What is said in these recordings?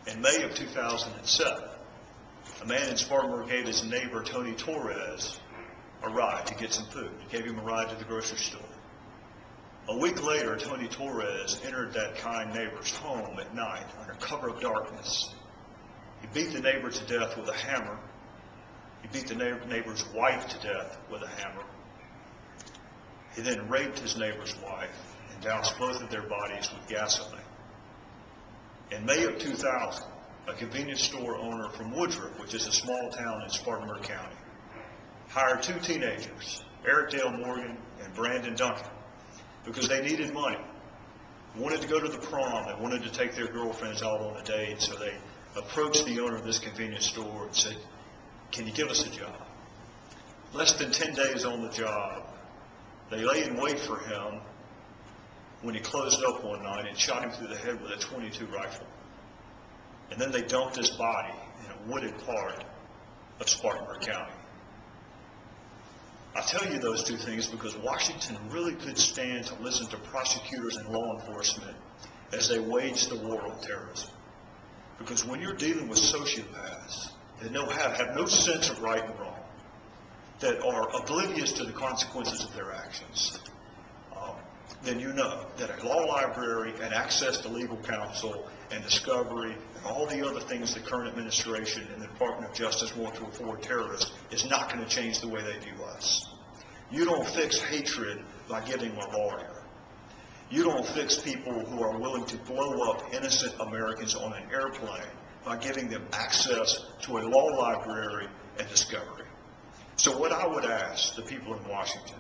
In May of 2007, a man in Spartanburg gave his neighbor, Tony Torres, a ride to get some food. He gave him a ride to the grocery store. A week later, Tony Torres entered that kind neighbor's home at night under cover of darkness. He beat the neighbor to death with a hammer. He beat the neighbor's wife to death with a hammer. He then raped his neighbor's wife and doused both of their bodies with gasoline. In May of 2000, a convenience store owner from Woodruff, which is a small town in Spartanburg County, hired two teenagers, Eric Dale Morgan and Brandon Duncan, because they needed money. They wanted to go to the prom. They wanted to take their girlfriends out on a date, so they approached the owner of this convenience store and said, "Can you give us a job?" Less than 10 days on the job, they lay in wait for him when he closed up one night and shot him through the head with a .22 rifle. And then they dumped his body in a wooded part of Spartanburg County. I tell you those two things because Washington really could stand to listen to prosecutors and law enforcement as they wage the war on terrorism. Because when you're dealing with sociopaths that have no sense of right and wrong, that are oblivious to the consequences of their actions, then you know that a law library and access to legal counsel and discovery and all the other things the current administration and the Department of Justice want to afford terrorists is not going to change the way they view us. You don't fix hatred by giving a lawyer. You don't fix people who are willing to blow up innocent Americans on an airplane by giving them access to a law library and discovery. So what I would ask the people in Washington,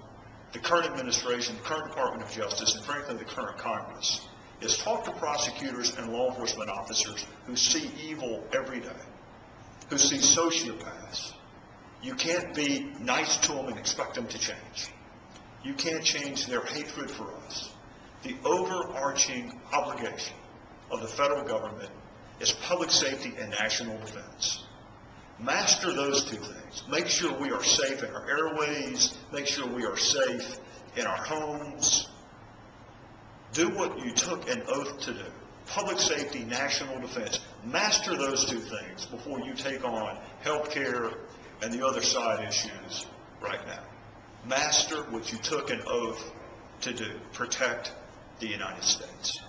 the current administration, the current Department of Justice, and frankly the current Congress, is talk to prosecutors and law enforcement officers who see evil every day, who see sociopaths. You can't be nice to them and expect them to change. You can't change their hatred for us. The overarching obligation of the federal government is public safety and national defense. Master those two things. Make sure we are safe in our airways. Make sure we are safe in our homes. Do what you took an oath to do. Public safety, national defense. Master those two things before you take on health care and the other side issues right now. Master what you took an oath to do. Protect the United States.